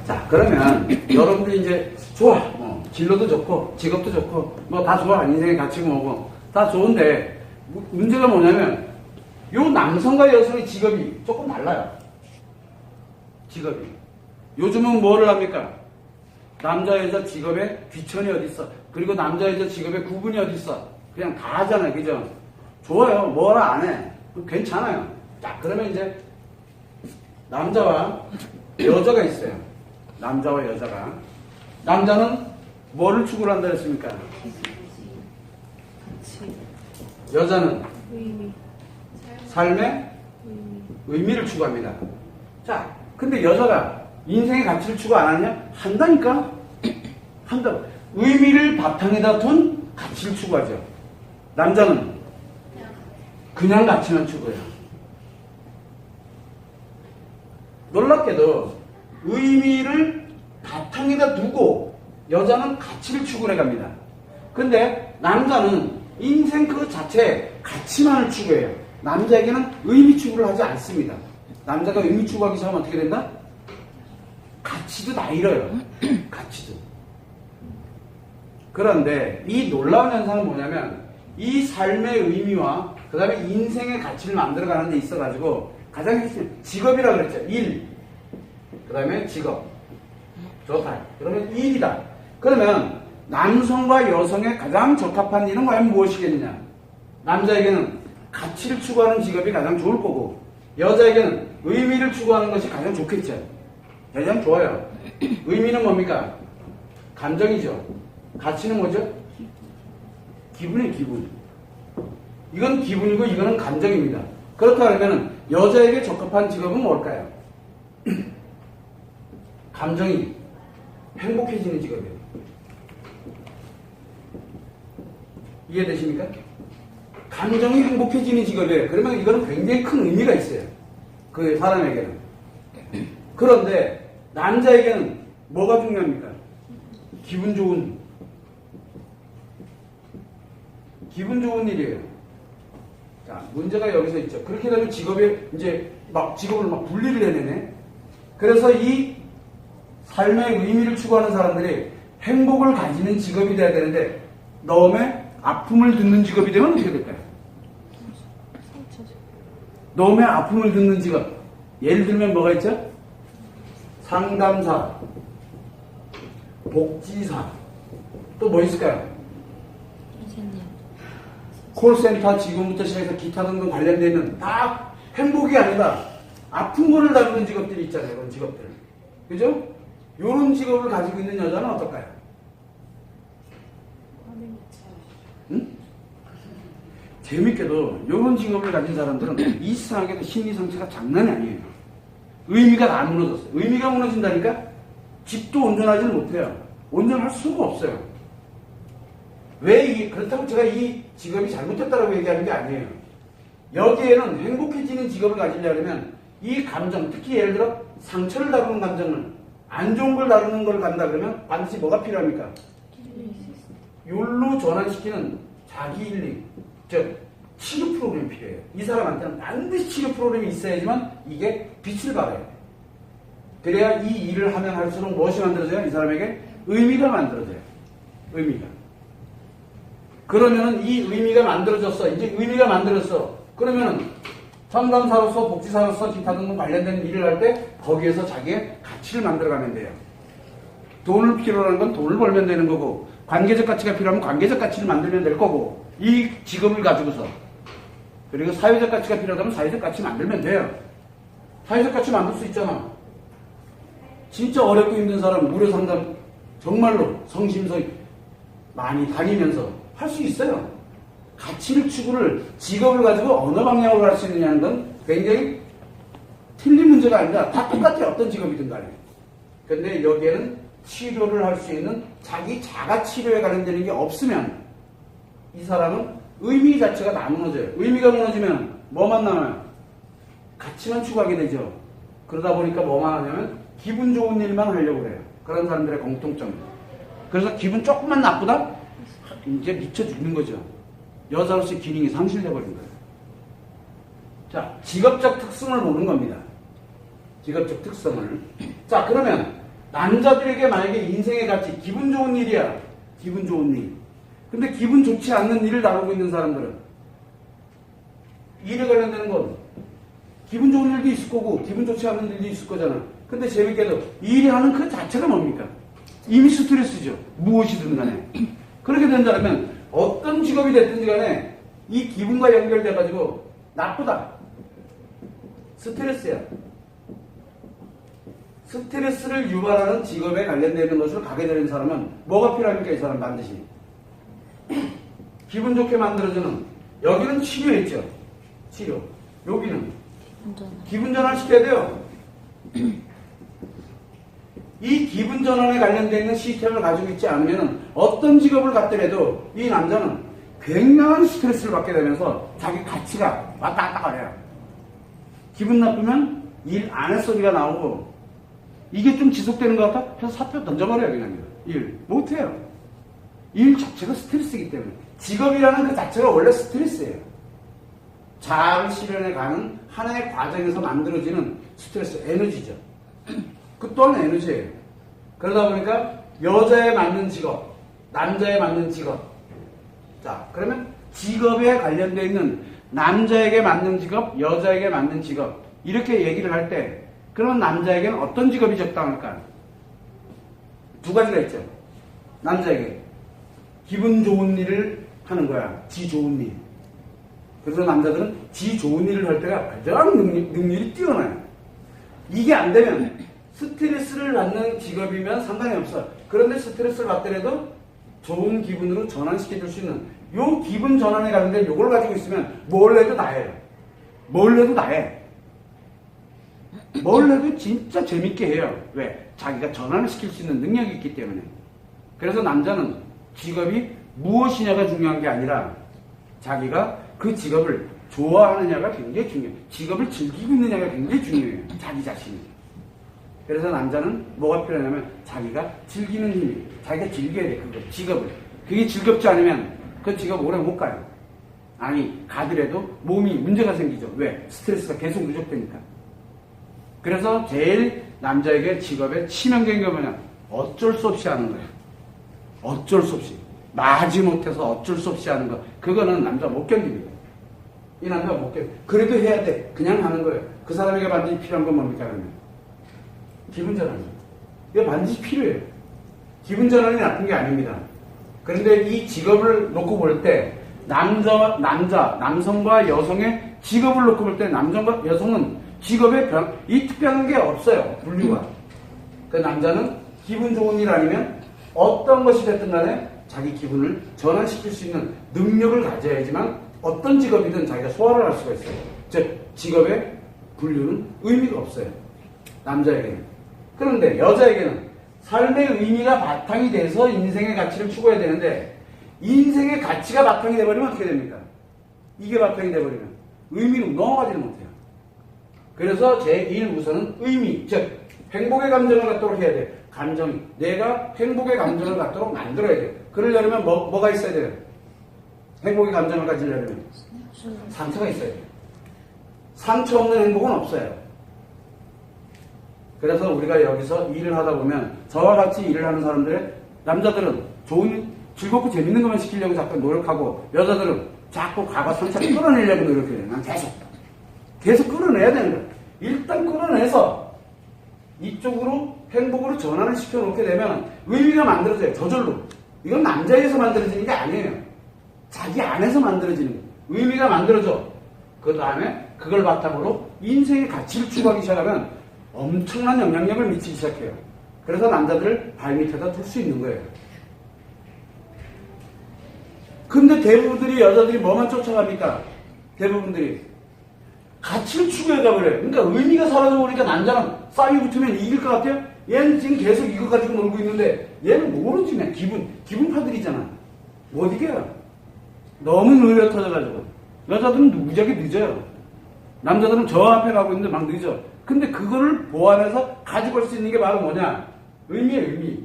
자, 그러면 여러분들이 이제 좋아. 진로도 좋고 직업도 좋고 뭐 다 좋아. 인생의 가치고 뭐고 다 좋은데 문제가 뭐냐면 요 남성과 여성의 직업이 조금 달라요. 직업이. 요즘은 뭐를 합니까? 남자 여자 직업에 귀천이 어디 있어? 그리고 남자 여자 직업에 구분이 어디 있어? 그냥 다 하잖아요. 그죠? 좋아요. 뭐라 안 해. 괜찮아요. 자, 그러면 이제 남자와 여자가 있어요. 남자와 여자가. 남자는 뭐를 추구를 한다 했습니까? 여자는 삶의 의미를 추구합니다. 자, 근데 여자가 인생의 가치를 추구 안 하냐? 한다니까? 한다고. 의미를 바탕에다 둔 가치를 추구하죠. 남자는 그냥 가치만 추구해요. 놀랍게도 의미를 바탕에다 두고 여자는 가치를 추구해 갑니다. 근데 남자는 인생 그 자체에 가치만을 추구해요. 남자에게는 의미 추구를 하지 않습니다. 남자가 의미 추구하기 시작하면 어떻게 된다? 가치도 다 잃어요. 가치도. 그런데 이 놀라운 현상은 뭐냐면 이 삶의 의미와 그 다음에 인생의 가치를 만들어가는 데 있어가지고 가장 핵심 직업이라고 그랬죠. 일. 그 다음에 직업. 좋다. 그러면 일이다. 그러면 남성과 여성의 가장 적합한 일은 과연 무엇이겠느냐? 남자에게는 가치를 추구하는 직업이 가장 좋을 거고 여자에게는 의미를 추구하는 것이 가장 좋겠죠. 가장 좋아요. 의미는 뭡니까? 감정이죠. 가치는 뭐죠? 기분이에요. 기분. 이건 기분이고 이거는 감정입니다. 그렇다면 여자에게 적합한 직업은 뭘까요? 감정이 행복해지는 직업이에요. 이해되십니까? 감정이 행복해지는 직업이에요. 그러면 이거는 굉장히 큰 의미가 있어요. 그 사람에게는. 그런데 남자에게는 뭐가 중요합니까? 기분 좋은 일이에요. 자, 문제가 여기서 있죠. 그렇게 되면 직업을 막 분리를 해내네. 그래서 이 삶의 의미를 추구하는 사람들이 행복을 가지는 직업이 돼야 되는데 너음의 아픔을 듣는 직업이 되면 어떻게 될까요? 너음의 아픔을 듣는 직업. 예를 들면 뭐가 있죠? 상담사, 복지사, 또 뭐 있을까요? 콜센터 지금부터 시작해서 기타 등등 관련되어 있는 다 행복이 아니라 아픈 거를 다루는 직업들이 있잖아요. 그런 직업들. 그죠? 이런 직업을 가지고 있는 여자는 어떨까요? 응? 재밌게도 이런 직업을 가진 사람들은 이상하게도 심리 상태가 장난이 아니에요. 의미가 다 무너졌어요. 의미가 무너진다니까 집도 온전하지는 못해요. 온전할 수가 없어요. 그렇다고 제가 이 직업이 잘못됐다고 얘기하는 게 아니에요. 여기에는 행복해지는 직업을 가지려면 이 감정, 특히 예를 들어 상처를 다루는 감정을, 안 좋은 걸 다루는 걸 간다 그러면 반드시 뭐가 필요합니까? 율로 전환시키는 자기 힐링, 즉 치료 프로그램이 필요해요. 이 사람한테는 반드시 치료 프로그램이 있어야지만 이게 빛을 발해요. 그래야 이 일을 하면 할수록 무엇이 만들어져요? 이 사람에게 의미가 만들어져요. 의미가. 그러면은 이 의미가 만들어졌어. 이제 의미가 만들었어. 그러면은 상담사로서 복지사로서 기타 등등 관련된 일을 할 때 거기에서 자기의 가치를 만들어가면 돼요. 돈을 필요로 하는 건 돈을 벌면 되는 거고 관계적 가치가 필요하면 관계적 가치를 만들면 될 거고 이 직업을 가지고서 그리고 사회적 가치가 필요하다면 사회적 가치 만들면 돼요. 사회적 가치 만들 수 있잖아. 진짜 어렵고 힘든 사람 무료 상담 정말로 성심서 많이 다니면서 할 수 있어요. 가치를 추구를 직업을 가지고 어느 방향으로 할 수 있느냐는 건 굉장히 틀린 문제가 아니라 다 똑같아요. 어떤 직업이든 간에. 근데 여기에는 치료를 할 수 있는 자기 자가 치료에 관련되는 게 없으면 이 사람은 의미 자체가 다 무너져요. 의미가 무너지면 뭐만 남아요? 가치만 추구하게 되죠. 그러다 보니까 뭐만 하냐면 기분 좋은 일만 하려고 그래요. 그런 사람들의 공통점입니다. 그래서 기분 조금만 나쁘다? 이제 미쳐 죽는 거죠. 여자로서의 기능이 상실되어버린 거예요. 자, 직업적 특성을 보는 겁니다. 직업적 특성을. 자, 그러면 남자들에게 만약에 인생의 가치, 기분 좋은 일이야. 기분 좋은 일. 근데 기분 좋지 않는 일을 다루고 있는 사람들은 일에 관련되는 건 기분 좋은 일도 있을 거고 기분 좋지 않은 일도 있을 거잖아. 근데 재밌게도 일이 하는 그 자체가 뭡니까? 이미 스트레스죠. 무엇이든 간에. 그렇게 된다면 어떤 직업이 됐든지 간에 이 기분과 연결돼가지고 나쁘다. 스트레스야. 스트레스를 유발하는 직업에 관련되는 것을 가게 되는 사람은 뭐가 필요합니까? 이 사람 반드시. 기분 좋게 만들어주는, 여기는 치료했죠. 치료. 여기는 기분 전환시켜야 돼요. 이 기분 전환에 관련되어 있는 시스템을 가지고 있지 않으면 어떤 직업을 갖더라도 이 남자는 굉장한 스트레스를 받게 되면서 자기 가치가 왔다 갔다 거려요. 기분 나쁘면 일 안 할 소리가 나오고 이게 좀 지속되는 것 같아? 그래서 사표 던져버려요. 그냥 일 못해요. 일 자체가 스트레스이기 때문에 직업이라는 그 자체가 원래 스트레스예요. 자아를 실현해 가는 하나의 과정에서 만들어지는 스트레스, 에너지죠. 그 또한 에너지예요. 그러다 보니까 여자에 맞는 직업, 남자에 맞는 직업. 자, 그러면 직업에 관련되어 있는 남자에게 맞는 직업, 여자에게 맞는 직업 이렇게 얘기를 할 때 그러면 남자에게는 어떤 직업이 적당할까? 두 가지가 있죠. 남자에게 기분 좋은 일을 하는 거야. 지 좋은 일. 그래서 남자들은 지 좋은 일을 할 때가 가장 능률이 뛰어나요. 이게 안 되면 스트레스를 받는 직업이면 상관이 없어. 그런데 스트레스를 받더라도 좋은 기분으로 전환시켜줄 수 있는 요 기분 전환에 관련된 요걸 가지고 있으면 뭘 해도 나예요. 뭘 해도 나예. 뭘 해도 진짜 재밌게 해요. 왜? 자기가 전환을 시킬 수 있는 능력이 있기 때문에. 그래서 남자는 직업이 무엇이냐가 중요한 게 아니라 자기가 그 직업을 좋아하느냐가 굉장히 중요해요. 직업을 즐기고 있느냐가 굉장히 중요해요. 자기 자신이. 그래서 남자는 뭐가 필요하냐면 자기가 즐기는 힘이, 자기가 즐겨야 돼. 그거 직업을. 그게 즐겁지 않으면 그 직업 오래 못 가요. 아니 가더라도 몸이 문제가 생기죠. 왜? 스트레스가 계속 누적되니까. 그래서 제일 남자에게 직업의 치명적인 게 뭐냐? 어쩔 수 없이 하는 거예요. 어쩔 수 없이. 마지 못해서 어쩔 수 없이 하는 거. 그거는 남자 못 견딥니다. 이 남자가 못 견뎌. 그래도 해야 돼. 그냥 하는 거예요. 그 사람에게 반드시 필요한 건 뭡니까? 그러면? 기분 전환이에요. 이게 반드시 필요해요. 기분 전환이 나쁜 게 아닙니다. 그런데 이 직업을 놓고 볼 때 남성과 여성의 직업을 놓고 볼 때 남성과 여성은 직업에 이 특별한 게 없어요. 분류가. 그 남자는 기분 좋은 일 아니면 어떤 것이 됐든 간에 자기 기분을 전환시킬 수 있는 능력을 가져야지만 어떤 직업이든 자기가 소화를 할 수가 있어요. 즉 직업의 분류는 의미가 없어요. 남자에게는. 그런데 여자에게는 삶의 의미가 바탕이 돼서 인생의 가치를 추구해야 되는데 인생의 가치가 바탕이 돼버리면 어떻게 됩니까? 이게 바탕이 돼버리면 의미는 넘어가지는 못해요. 그래서 제1 우선은 의미, 즉 행복의 감정을 갖도록 해야 돼. 감정이. 내가 행복의 감정을 갖도록 만들어야 돼. 그러려면 뭐가 있어야 돼요? 행복의 감정을 가지려면 상처가 있어야 돼요. 상처 없는 행복은 없어요. 그래서 우리가 여기서 일을 하다 보면 저와 같이 일을 하는 사람들의 남자들은 좋은 즐겁고 재밌는 것만 시키려고 자꾸 노력하고 여자들은 자꾸 과거 상처를 끌어내려고 노력해요. 난 계속 끌어내야 되는 거예요. 일단 끌어내서 이쪽으로 행복으로 전환을 시켜놓게 되면 의미가 만들어져요. 저절로. 이건 남자에서 만들어지는 게 아니에요. 자기 안에서 만들어지는 거예요. 의미가 만들어져. 그 다음에 그걸 바탕으로 인생의 가치를 추구하기 시작하면 엄청난 영향력을 미치기 시작해요. 그래서 남자들을 발밑에다 둘 수 있는 거예요. 근데 대부분들이 여자들이 뭐만 쫓아갑니까? 대부분들이 가치를 추구해가 그래요. 그러니까 의미가 사라져버리니까 남자는 싸움이 붙으면 이길 것 같아요? 얘는 지금 계속 이거 가지고 놀고 있는데 얘는 모르지. 그냥 기분파들이잖아. 못 이겨요. 너무 느려 터져가지고. 여자들은 무지하게 늦어요. 남자들은 저 앞에 가고 있는데 막 늦어. 근데 그거를 보완해서 가지고 올 수 있는 게 바로 뭐냐? 의미예요, 의미.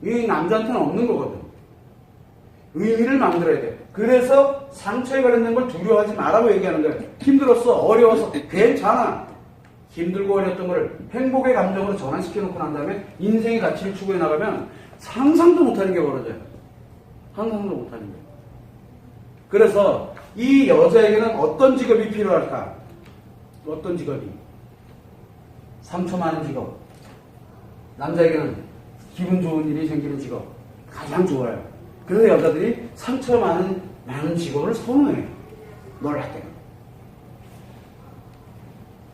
이 남자한테는 없는 거거든. 의미를 만들어야 돼. 그래서 상처에 관련된 걸 두려워하지 말라고 얘기하는 거예요. 힘들었어, 어려워서, 괜찮아. 힘들고 어려웠던 거를 행복의 감정으로 전환시켜놓고 난 다음에 인생의 가치를 추구해 나가면 상상도 못하는 게 벌어져요. 상상도 못하는 게. 그래서 이 여자에게는 어떤 직업이 필요할까? 어떤 직업이? 상처 많은 직업. 남자에게는 기분 좋은 일이 생기는 직업. 가장 좋아요. 그래서 여자들이 상처 많은 직업을 선호해요. 놀랍게도.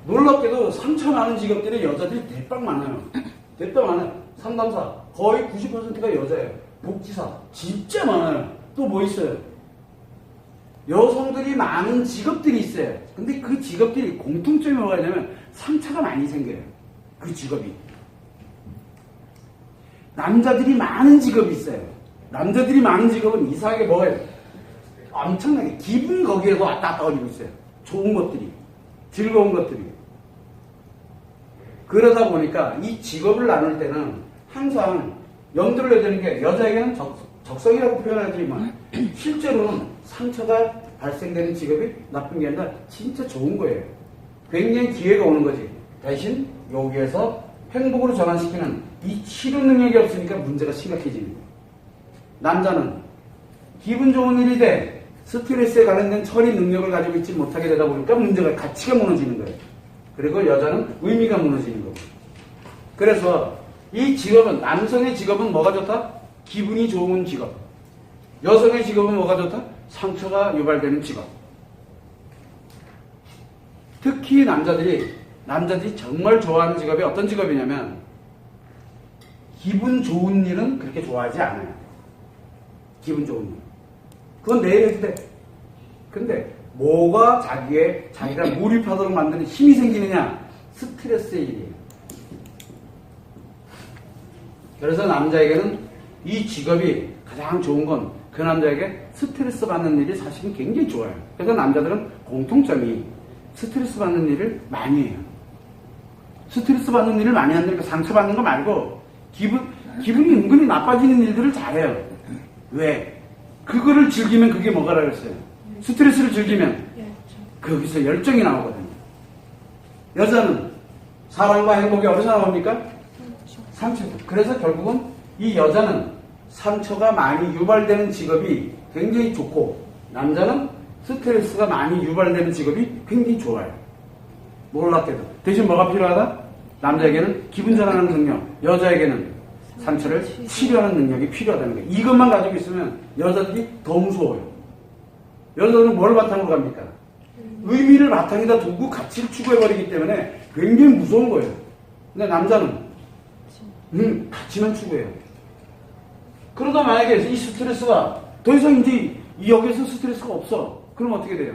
놀랍게도 상처 많은 직업들이 여자들이 대빵 많아요. 대빵 많아요. 상담사 거의 90%가 여자예요. 복지사 진짜 많아요. 또 뭐 있어요? 여성들이 많은 직업들이 있어요. 근데 그 직업들이 공통점이 뭐가 있냐면 상처가 많이 생겨요. 그 직업이. 남자들이 많은 직업이 있어요. 남자들이 많은 직업은 이상하게 뭐예요? 엄청나게 기분이 거기에서 왔다 갔다 거리고 있어요. 좋은 것들이. 즐거운 것들이. 그러다 보니까 이 직업을 나눌 때는 항상 염두를 내야 되는 게 여자에게는 적성이라고 표현하지만 실제로는 상처가 발생되는 직업이 나쁜 게 아니라 진짜 좋은 거예요. 굉장히 기회가 오는 거지. 대신 여기에서 행복으로 전환시키는 이 치료 능력이 없으니까 문제가 심각해지는 거예요. 남자는 기분 좋은 일이 돼 스트레스에 관련된 처리 능력을 가지고 있지 못하게 되다 보니까 문제가 가치가 무너지는 거예요. 그리고 여자는 의미가 무너지는 거고. 그래서 이 직업은 남성의 직업은 뭐가 좋다? 기분이 좋은 직업. 여성의 직업은 뭐가 좋다? 상처가 유발되는 직업. 특히 남자들이 정말 좋아하는 직업이 어떤 직업이냐면 기분 좋은 일은 그렇게 좋아하지 않아요. 기분 좋은 일. 그건 내일 해도 돼. 근데 뭐가 자기가 몰입하도록 만드는 힘이 생기느냐? 스트레스의 일이에요. 그래서 남자에게는 이 직업이 가장 좋은 건 그 남자에게 스트레스 받는 일이 사실은 굉장히 좋아요. 그래서 남자들은 공통점이 스트레스 받는 일을 많이 해요. 스트레스 받는 일을 많이 한다니까 상처 받는 거 말고 기분이 은근히 나빠지는 일들을 잘해요. 왜? 그거를 즐기면 그게 뭐가라 그랬어요? 스트레스를 즐기면 거기서 열정이 나오거든요. 여자는 사랑과 행복이 어디서 나옵니까? 상처. 그래서 결국은 이 여자는 상처가 많이 유발되는 직업이 굉장히 좋고 남자는 스트레스가 많이 유발되는 직업이 굉장히 좋아요. 놀랍게도. 대신 뭐가 필요하다? 남자에게는 기분 전환하는 능력, 여자에게는 상처를 치료하는 능력이 필요하다는 거예요. 이것만 가지고 있으면 여자들이 더 무서워요. 여자들은 뭘 바탕으로 갑니까? 의미를 바탕에다 두고 가치를 추구해버리기 때문에 굉장히 무서운 거예요. 근데 남자는 가치만 추구해요. 그러다 만약에 이 스트레스가 더 이상 이제 여기서 스트레스가 없어. 그럼 어떻게 돼요?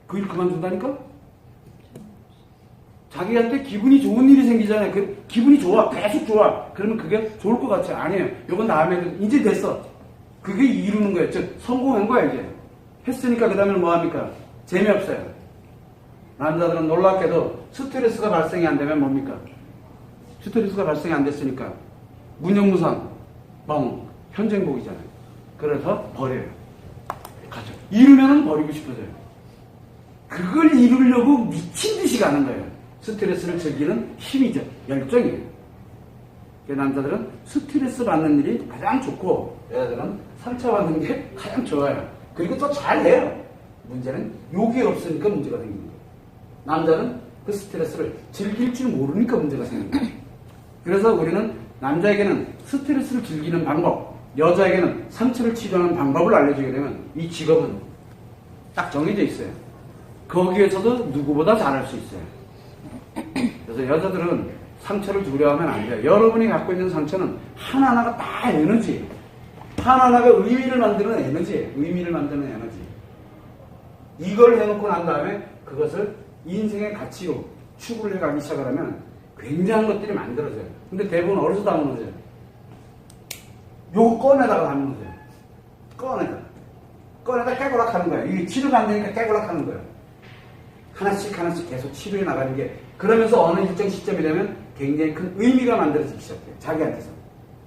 그 일 그만둔다니까? 자기한테 기분이 좋은 일이 생기잖아요. 그 기분이 좋아. 계속 좋아. 그러면 그게 좋을 것 같지? 아니에요. 이건 다음에 이제 됐어. 그게 이루는 거예요. 즉 성공한 거야 이제. 했으니까 그 다음에는 뭐합니까? 재미없어요. 남자들은 놀랍게도 스트레스가 발생이 안 되면 뭡니까? 스트레스가 발생이 안 됐으니까 무념무상 현쟁복이잖아요. 그래서 버려요. 가죠. 이루면은 버리고 싶어져요. 그걸 이루려고 미친 듯이 가는 거예요. 스트레스를 즐기는 힘이죠. 열정이에요. 남자들은 스트레스 받는 일이 가장 좋고 여자들은 상처받는 게 가장 좋아요. 그리고 또 잘해요. 문제는 욕이 없으니까 문제가 생기는 거예요. 남자는 그 스트레스를 즐길 줄 모르니까 문제가 생기는 거예요. 그래서 우리는 남자에게는 스트레스를 즐기는 방법, 여자에게는 상처를 치료하는 방법을 알려주게 되면 이 직업은 딱 정해져 있어요. 거기에서도 누구보다 잘할 수 있어요. 그래서 여자들은 상처를 두려워하면 안 돼요. 여러분이 갖고 있는 상처는 하나하나가 다 에너지. 하나하나가 의미를 만드는 에너지예요. 의미를 만드는 에너지. 이걸 해놓고 난 다음에 그것을 인생의 가치로 추구를 해가기 시작을 하면 굉장한 것들이 만들어져요. 근데 대부분 어디서 다 무너져요? 요거 꺼내다가 다 무너져요. 꺼내다 깨고락 하는 거예요. 이게 치료가 안 되니까 깨고락 하는 거예요. 하나씩 계속 치료해 나가는 게 그러면서 어느 일정 시점이 되면 굉장히 큰 의미가 만들어지기 시작해요. 자기한테서.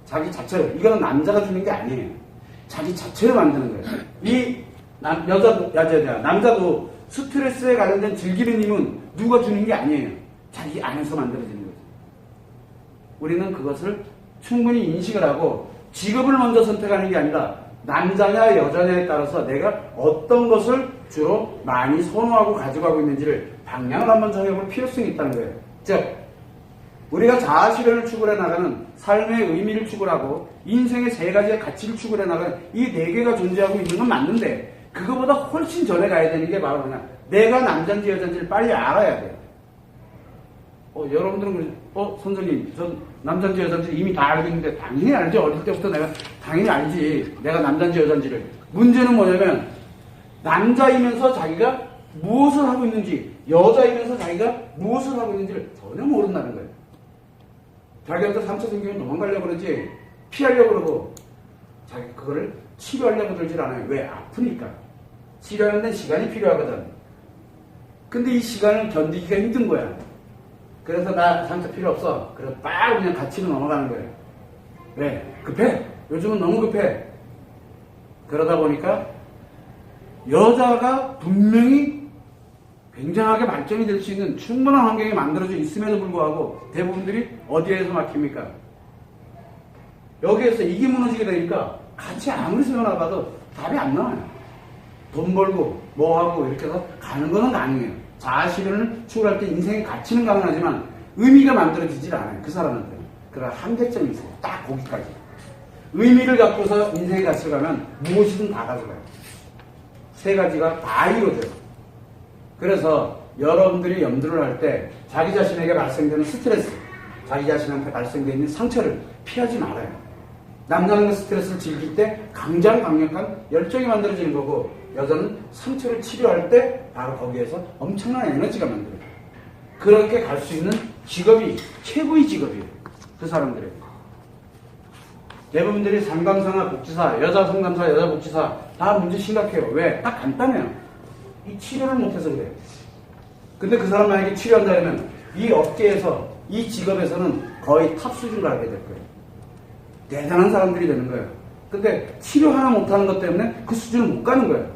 자기 자체로. 이거는 남자가 주는 게 아니에요. 자기 자체로 만드는 거예요. 이 남자도 스트레스에 관련된 즐기는 힘은 누가 주는 게 아니에요. 자기 안에서 만들어지는 거죠. 우리는 그것을 충분히 인식을 하고 직업을 먼저 선택하는 게 아니라 남자냐 여자냐에 따라서 내가 어떤 것을 주로 많이 선호하고 가져가고 있는지를 방향을 한번 정해볼 필요성이 있다는 거예요. 즉 우리가 자아실현을 추구해 나가는 삶의 의미를 추구하고 인생의 세 가지의 가치를 추구해 나가는 이 네 개가 존재하고 있는 건 맞는데 그거보다 훨씬 전에 가야 되는 게 바로 그냥 내가 남자인지 여자인지를 빨리 알아야 돼요. 여러분들은 선생님 전 남자인지 여자인지 이미 다 알고 있는데 당연히 알지. 어릴 때부터 내가 당연히 알지. 내가 남자인지 여자인지를. 문제는 뭐냐면 남자이면서 자기가 무엇을 하고 있는지 여자이면서 자기가 무엇을 하고 있는지를 전혀 모른다는 거예요. 자기한테 상처 생기면 도망가려고 그러지 피하려고 그러고 자기 그거를 치료하려고 들질 않아요. 왜? 아프니까. 치료하는 데는 시간이 필요하거든. 근데 이 시간을 견디기가 힘든 거야. 그래서 나 상처 필요 없어. 그래서 딱 그냥 가치로 넘어가는 거예요. 왜? 급해. 요즘은 너무 급해. 그러다 보니까 여자가 분명히 굉장하게 발전이 될 수 있는 충분한 환경이 만들어져 있음에도 불구하고 대부분들이 어디에서 막힙니까? 여기에서 이게 무너지게 되니까 같이 아무리 세워나가도 답이 안 나와요. 돈 벌고 뭐하고 이렇게 해서 가는 거는 가능해요. 자아실현을 추구할 때 인생의 가치는 가능하지만 의미가 만들어지질 않아요. 그 사람한테. 그러나 한계점이 있어요. 딱 거기까지. 의미를 갖고서 인생의 가치를 가면 무엇이든 다 가져가요. 세 가지가 다 이루어져요. 그래서 여러분들이 염두를 할 때 자기 자신에게 발생되는 스트레스, 자기 자신한테 발생되는 상처를 피하지 말아요. 남자는 스트레스를 즐길 때 강장 강력한 열정이 만들어지는 거고 여자는 상처를 치료할 때 바로 거기에서 엄청난 에너지가 만들어요. 그렇게 갈 수 있는 직업이 최고의 직업이에요. 그 사람들에게. 대부분들이 상담사나 복지사, 여자 상담사, 여자 복지사 다 문제 심각해요. 왜? 딱 간단해요. 이 치료를 못해서 그래요. 근데 그 사람 만약에 치료한다면 이 업계에서 이 직업에서는 거의 탑 수준을 하게 될 거예요. 대단한 사람들이 되는 거예요. 근데 치료 하나 못하는 것 때문에 그 수준을 못 가는 거예요.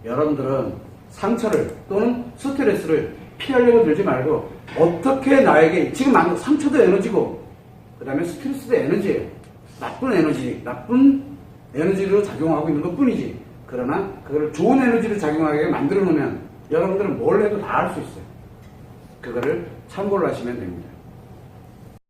여러분들은 상처를 또는 스트레스를 피하려고 들지 말고 어떻게 나에게 지금 상처도 에너지고 그 다음에 스트레스도 에너지예요. 나쁜 에너지로 작용하고 있는 것 뿐이지. 그러나 그걸 좋은 에너지로 작용하게 만들어 놓으면 여러분들은 뭘 해도 다 할 수 있어요. 그거를 참고를 하시면 됩니다.